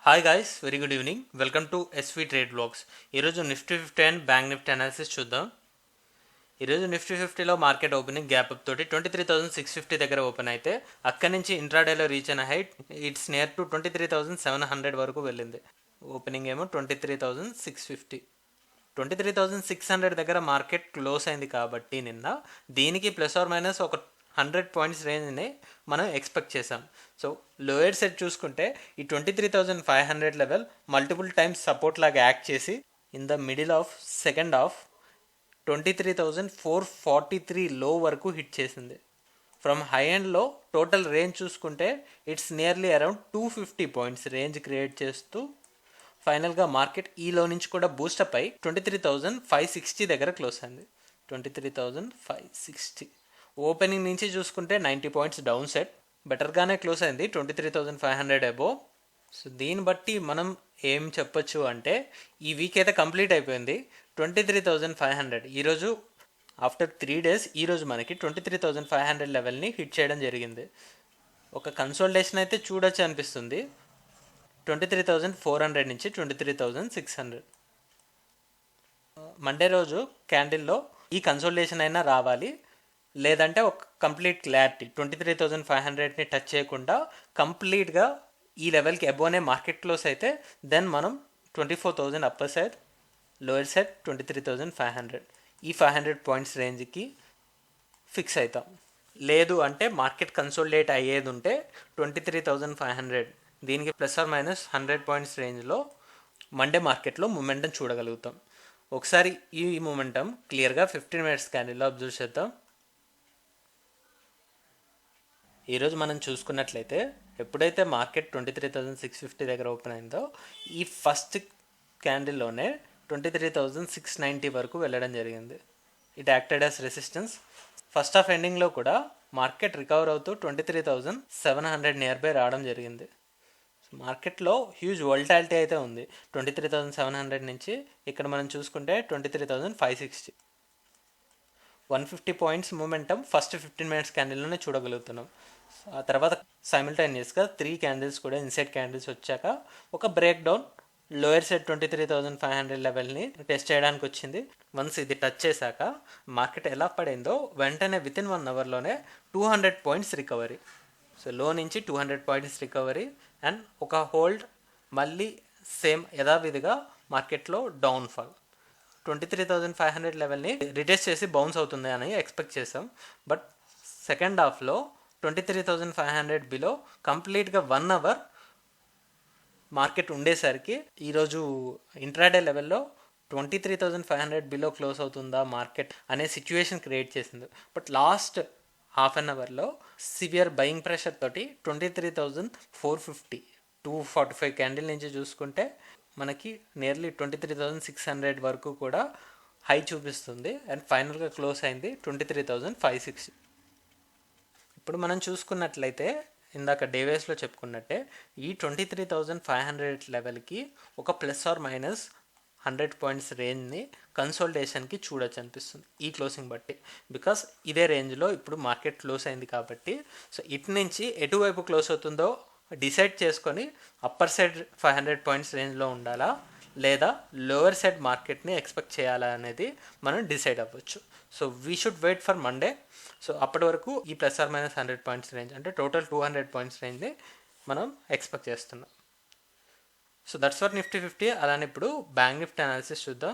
Hi guys, very good evening. Welcome to SV trade blogs. ఈరోజు Nifty 50 and bank Nifty analysis చూద్దాం. ఈరోజు నిఫ్టీ 50లో మార్కెట్ ఓపెనింగ్ గ్యాప్ అప్ తోటి 23,650 దగ్గర ఓపెన్ అయితే అక్కడి నుంచి ఇంట్రాడేలో రీచ్ అయిన హైట్ ఇట్స్ నియర్ టు 23,700 వరకు వెళ్ళింది. ఓపెనింగ్ ఏమో 23,650. 23,600 దగ్గర మార్కెట్ క్లోజ్ అయింది కాబట్టి నిన్న దీనికి ప్లస్ ఆర్ మైనస్ ఒక 100 పాయింట్స్ రేంజ్ని మనం ఎక్స్పెక్ట్ చేసాం. సో లోయర్ సెట్ చూసుకుంటే ఈ 23,500 లెవెల్ మల్టిపుల్ టైమ్స్ సపోర్ట్ లాగా యాక్ట్ చేసి in the middle of second half 23,443 లో వరకు హిట్ చేసింది. ఫ్రమ్ హై అండ్లో టోటల్ రేంజ్ చూసుకుంటే it's nearly around 250 points range create చేస్తూ ఫైనల్గా మార్కెట్ ఈలో నుంచి కూడా బూస్టప్ అయి 23,560 దగ్గర క్లోజ్ అయింది. 23,560 ఓపెనింగ్ నుంచి చూసుకుంటే 90 పాయింట్స్ డౌన్ సెట్, బెటర్గానే క్లోజ్ అయింది 23,500 అబోవ్. సో దీన్ని బట్టి మనం ఏం చెప్పొచ్చు అంటే ఈ వీక్ అయితే కంప్లీట్ అయిపోయింది 23,500. ఈరోజు ఆఫ్టర్ 3 days ఈరోజు మనకి 23,500 లెవెల్ని హిట్ చేయడం జరిగింది. ఒక కన్సోల్టేషన్ అయితే చూడొచ్చు అనిపిస్తుంది 23,400 నుంచి 23,600. మండే రోజు క్యాండిల్లో ఈ కన్సోల్టేషన్ అయినా రావాలి, లేదంటే ఒక కంప్లీట్ క్లారిటీ 23,500ని టచ్ చేయకుండా కంప్లీట్గా ఈ లెవెల్కి అబోనే మార్కెట్ క్లోజ్ అయితే దెన్ మనం 24,000 అప్పర్ సైడ్, లోయర్ సైడ్ 23,500 ఈ 500 పాయింట్స్ రేంజ్కి ఫిక్స్ అవుతాం. లేదు అంటే మార్కెట్ కన్సోలిడేట్ అయ్యేది ఉంటే 23,500 దీనికి ప్లస్ ఆర్ మైనస్ 100 పాయింట్స్ రేంజ్లో మండే మార్కెట్లో మూమెంటం చూడగలుగుతాం. ఒకసారి ఈ మూమెంటం క్లియర్గా 15 minutes క్యాండిల్లో అబ్జర్వ్ చేద్దాం. ఈరోజు మనం చూసుకున్నట్లయితే ఎప్పుడైతే మార్కెట్ 23,650 దగ్గర ఓపెన్ అయిందో ఈ ఫస్ట్ క్యాండిల్లోనే 23,690 వరకు వెళ్ళడం జరిగింది. It acted as resistance. First half ఎండింగ్లో కూడా మార్కెట్ రికవర్ అవుతూ 23,700 నియర్ బై రావడం జరిగింది. మార్కెట్లో హ్యూజ్ వోల్టాలిటీ అయితే ఉంది. 23,700 నుంచి ఇక్కడ మనం చూసుకుంటే 23,560 150 పాయింట్స్ మూమెంటం ఫస్ట్ 15 minutes క్యాండిల్లోనే చూడగలుగుతున్నాం. ఆ తర్వాత సైమిల్టేనియస్గా 3 క్యాండిల్స్ కూడా ఇన్సైడ్ క్యాండిల్స్ వచ్చాక ఒక బ్రేక్ డౌన్ లోయర్ సైడ్ 23,500 లెవెల్ని టెస్ట్ చేయడానికి వచ్చింది. వన్స్ ఇది టచ్ చేశాక మార్కెట్ ఎలా పడిందో వెంటనే వితిన్ 1 అవర్లోనే 200 పాయింట్స్ రికవరీ. సో లో నుంచి 200 పాయింట్స్ రికవరీ అండ్ ఒక హోల్డ్, మళ్ళీ సేమ్ యథావిధిగా మార్కెట్లో డౌన్ఫాల్. 23,500 లెవెల్ని రిటెస్ట్ చేసి బౌన్స్ అవుతుంది అని ఎక్స్పెక్ట్ చేసాం. బట్ సెకండ్ హాఫ్లో 23,500 బిలో కంప్లీట్గా 1 అవర్ మార్కెట్ ఉండేసరికి ఈరోజు ఇంట్రాడే లెవెల్లో 23,500 బిలో క్లోజ్ అవుతుందా మార్కెట్ అనే సిచ్యువేషన్ క్రియేట్ చేసింది. బట్ లాస్ట్ హాఫ్ అన్ అవర్లో సివియర్ బయింగ్ ప్రెషర్ తోటి 23,450 245 క్యాండిల్ నుంచి చూసుకుంటే మనకి నియర్లీ 23,600 వరకు కూడా హై చూపిస్తుంది అండ్ ఫైనల్గా క్లోజ్ అయింది 23,560. ఇప్పుడు మనం చూసుకున్నట్లయితే ఇందాక డేవేస్లో చెప్పుకున్నట్టే ఈ 23,500 లెవెల్కి ఒక ప్లస్ ఆర్ మైనస్ 100 పాయింట్స్ రేంజ్ని కన్సోల్టేషన్కి చూడొచ్చు అనిపిస్తుంది ఈ క్లోజింగ్ బట్టి. బికాస్ ఇదే రేంజ్లో ఇప్పుడు మార్కెట్ క్లోజ్ అయింది కాబట్టి సో ఇటు నుంచి ఎటువైపు క్లోజ్ అవుతుందో డిసైడ్ చేసుకొని అప్పర్ సైడ్ 500 పాయింట్స్ రేంజ్లో ఉండాలా లేదా లోవర్ సైడ్ మార్కెట్ని ఎక్స్పెక్ట్ చేయాలా అనేది మనం డిసైడ్ అవ్వచ్చు. So we should wait for Monday. So అప్పటి వరకు ఈ plus or minus 100 points range అంటే టోటల్ 200 పాయింట్స్ రేంజ్ని మనం ఎక్స్పెక్ట్ చేస్తున్నాం. So that's for Nifty 50. అలానే ఇప్పుడు బ్యాంక్ నిఫ్టీ అనాలిసిస్ చూద్దాం.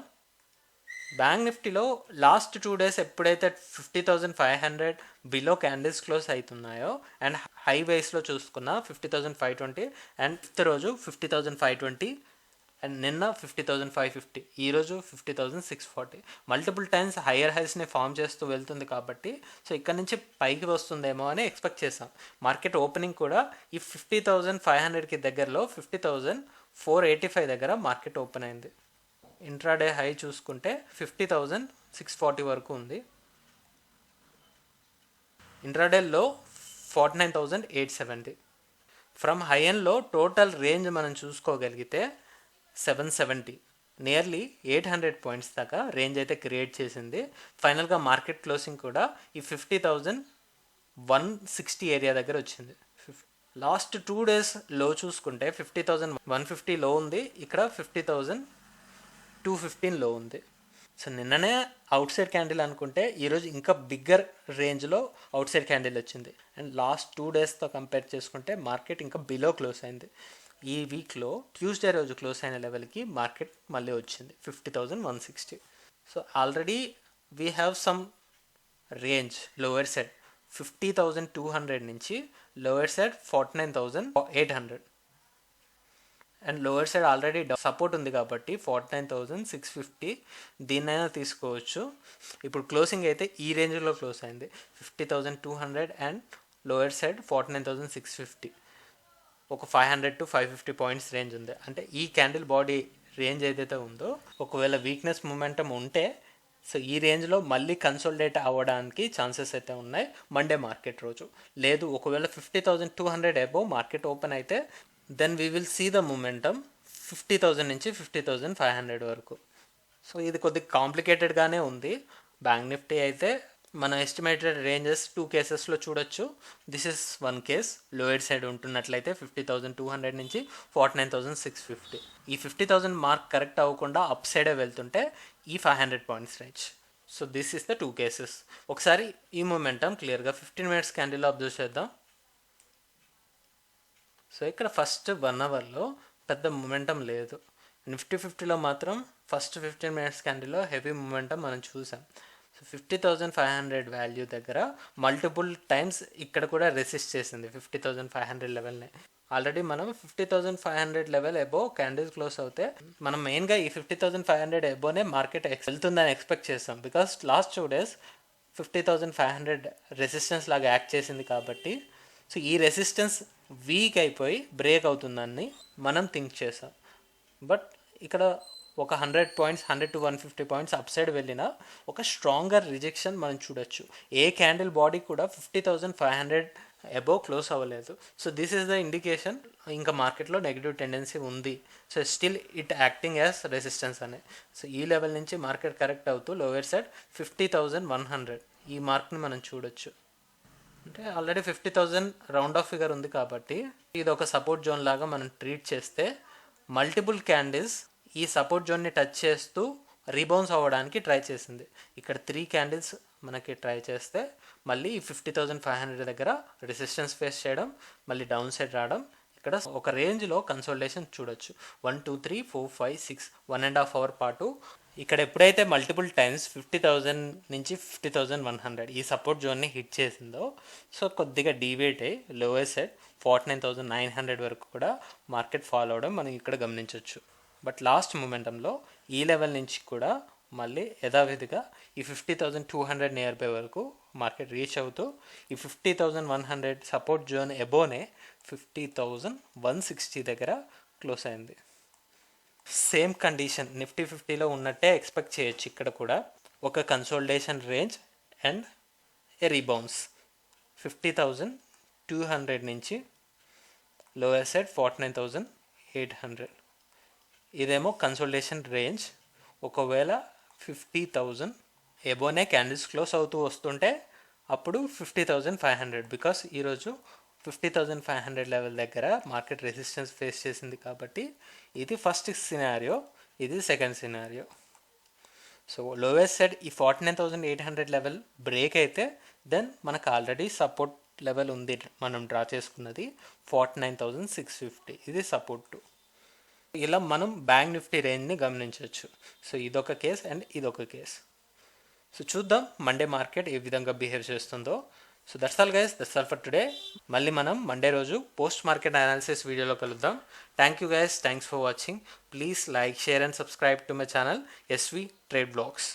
బ్యాంక్ నిఫ్టీలో లాస్ట్ 2 days ఎప్పుడైతే 50,500 బిలో క్యాండిల్స్ క్లోజ్ అవుతున్నాయో అండ్ హై వేస్లో చూసుకున్న 50,520 అండ్ ఫిఫ్త్ రోజు 50,520 అండ్ నిన్న 50,550, ఈరోజు 50,640 మల్టిపుల్ టైమ్స్ హయ్యర్ హైస్ని ఫామ్ చేస్తూ వెళ్తుంది కాబట్టి సో ఇక్కడ నుంచి పైకి వస్తుందేమో అని ఎక్స్పెక్ట్ చేసాం. మార్కెట్ ఓపెనింగ్ కూడా ఈ 50,500కి దగ్గరలో 50,485 దగ్గర మార్కెట్ ఓపెన్ అయింది. ఇంట్రాడే హై చూసుకుంటే 50,640 వరకు ఉంది. ఇంట్రాడేలో 49,870. ఫ్రమ్ హై ఎండ్లో టోటల్ రేంజ్ మనం చూసుకోగలిగితే 770 నియర్లీ 800 పాయింట్స్ దాకా రేంజ్ అయితే క్రియేట్ చేసింది. ఫైనల్గా మార్కెట్ క్లోజింగ్ కూడా ఈ 50,160 ఏరియా దగ్గర వచ్చింది. లాస్ట్ 2 days లో చూసుకుంటే 50,150 లో ఉంది, ఇక్కడ 50,215 లో ఉంది. సో నిన్ననే అవుట్ సైడ్ క్యాండిల్ అనుకుంటే ఈరోజు ఇంకా బిగ్గర్ రేంజ్లో అవుట్ సైడ్ క్యాండిల్ వచ్చింది. అండ్ లాస్ట్ 2 daysతో కంపేర్ చేసుకుంటే మార్కెట్ ఇంకా బిలో క్లోజ్ అయింది. ఈ వీక్లో ట్యూస్డే రోజు క్లోజ్ అయిన లెవెల్కి మార్కెట్ మళ్ళీ వచ్చింది 50,160. So already we have some range lower side 50,200 నుంచి lower side 49,800 and lower side already support ఉంది కాబట్టి 49,650 దీన్నైనా తీసుకోవచ్చు. ఇప్పుడు క్లోజింగ్ అయితే ఈ రేంజ్లో క్లోజ్ అయింది 50,200 అండ్ లోవర్ సైడ్ 49,650. ఒక 500 to 550 పాయింట్స్ రేంజ్ ఉంది. అంటే ఈ క్యాండిల్ బాడీ రేంజ్ ఏదైతే ఉందో ఒకవేళ వీక్నెస్ మూమెంటం ఉంటే సో ఈ రేంజ్లో మళ్ళీ కన్సోలిడేట్ అవ్వడానికి ఛాన్సెస్ అయితే ఉన్నాయి మండే మార్కెట్ రోజు. లేదు ఒకవేళ 50,200 అబోవ్ మార్కెట్ ఓపెన్ అయితే then we will see the momentum 50,000 నుంచి 50,500 వరకు. సో ఇది కొద్దిగా కాంప్లికేటెడ్గానే ఉంది. బ్యాంక్ నిఫ్టీ అయితే మన ఎస్టిమేటెడ్ రేంజెస్ 2 కేసెస్లో చూడొచ్చు. This is 1 case. Lower side ఉంటున్నట్లయితే 50,200 నుంచి 49,650. ఈ 50,000 మార్క్ కరెక్ట్ అవ్వకుండా అప్ సైడే వెళ్తుంటే ఈ 500 points range. So this is the 2 cases. ఒకసారి ఈ మూమెంటం క్లియర్గా 15 minutes క్యాండిల్లో అబ్జర్వ్ చేద్దాం. సో ఇక్కడ ఫస్ట్ 1 అవర్లో పెద్ద మూమెంటం లేదు. నిఫ్టీ 50లో మాత్రం ఫస్ట్ 15 minutes క్యాండిల్లో హెవీ మూమెంటం మనం చూసాం. సో 50,500 వాల్యూ దగ్గర మల్టిపుల్ టైమ్స్ ఇక్కడ కూడా రెసిస్ట్ చేసింది 50,500 లెవెల్ని. ఆల్రెడీ మనం 50,500 లెవెల్ అబోవ్ క్యాండిల్స్ క్లోజ్ అవుతే మనం మెయిన్గా ఈ 50,500 అబోవ్నే మార్కెట్ వెళ్తుందని ఎక్స్పెక్ట్ చేస్తాం. బికాస్ లాస్ట్ 2 days 50,500 రెసిస్టెన్స్ లాగా యాక్ట్ చేసింది కాబట్టి సో ఈ రెసిస్టెన్స్ వీక్ అయిపోయి బ్రేక్ అవుతుందని మనం థింక్ చేసాం. బట్ ఇక్కడ ఒక 100 points 100 to 150 points up side వెళ్ళిన ఒక స్ట్రాంగర్ రిజెక్షన్ మనం చూడొచ్చు. ఏ క్యాండిల్ బాడీ కూడా 50,500 అబోవ్ క్లోజ్ అవ్వలేదు. So this is the indication ఇంకా మార్కెట్లో నెగిటివ్ టెండెన్సీ ఉంది. So still it acting as resistance అనే. సో ఈ లెవెల్ నుంచి మార్కెట్ కరెక్ట్ అవుతూ లోవర్ సైడ్ 50,100 ఈ మార్క్ని మనం చూడొచ్చు. అంటే ఆల్రెడీ 50,000 రౌండ్ ఆఫ్ ఫిగర్ ఉంది కాబట్టి ఇది ఒక సపోర్ట్ జోన్ లాగా మనం ట్రీట్ చేస్తే మల్టిపుల్ క్యాండిల్స్ ఈ సపోర్ట్ జోన్ని టచ్ చేస్తూ రీబౌన్స్ అవ్వడానికి ట్రై చేసింది. ఇక్కడ 3 క్యాండిల్స్ మనకి ట్రై చేస్తే మళ్ళీ ఈ 50,500 దగ్గర రెసిస్టెన్స్ ఫేస్ చేయడం, మళ్ళీ డౌన్ సైడ్ రావడం. ఇక్కడ ఒక రేంజ్లో కన్సోలిడేషన్ చూడొచ్చు. 1 2 3 4 5 6 1.5 hour పాటు ఇక్కడ ఎప్పుడైతే మల్టిపుల్ టైమ్స్ 50,000 నుంచి 50,100 ఈ సపోర్ట్ జోన్ని హిట్ చేసిందో సో కొద్దిగా డీవేట్ అయ్యి లోవర్ సైడ్ 49,900 వరకు కూడా మార్కెట్ ఫాలో అవడం మనం ఇక్కడ గమనించవచ్చు. బట్ లాస్ట్ మూమెంటంలో ఈ లెవెల్ నుంచి కూడా మళ్ళీ యథావిధిగా ఈ 50,200 నియర్ బై వరకు మార్కెట్ రీచ్ అవుతూ ఈ 50,100 సపోర్ట్ జోన్ ఎబోనే 50,160 దగ్గర క్లోజ్ అయింది. సేమ్ కండిషన్ నిఫ్టీ 50లో ఉన్నట్టే ఎక్స్పెక్ట్ చేయొచ్చు. ఇక్కడ కూడా ఒక consolidation range and A rebounds 50,200 నుంచి లోయర్ సైడ్ 49,800 ఇదేమో కన్సోలిడేషన్ రేంజ్. ఒకవేళ 50,000 ఎబోనే క్యాండిల్స్ క్లోజ్ అవుతూ వస్తుంటే అప్పుడు 50,500 బికాస్ ఈరోజు 50,500 లెవెల్ దగ్గర మార్కెట్ రెసిస్టెన్స్ ఫేస్ చేసింది కాబట్టి ఇది ఫస్ట్ సినారియో, ఇది second scenario. So lowest side ఈ 49,800 లెవెల్ బ్రేక్ అయితే దెన్ మనకు ఆల్రెడీ సపోర్ట్ లెవెల్ ఉంది మనం డ్రా చేసుకున్నది 49,650 ఇది సపోర్ట్. ఇలా మనం బ్యాంక్ నిఫ్టీ రేంజ్ని గమనించవచ్చు. సో ఇదొక కేస్ అండ్ ఇదొక కేస్. సో చూద్దాం మండే మార్కెట్ ఏ విధంగా బిహేవ్ చేస్తుందో. So that's all guys, that's all for today. మళ్ళీ మనం మండే రోజు పోస్ట్ మార్కెట్ అనాలిసిస్ వీడియోలో కలుద్దాం. Thank you guys, thanks for watching. Please like, share and subscribe to my channel SV trade blogs.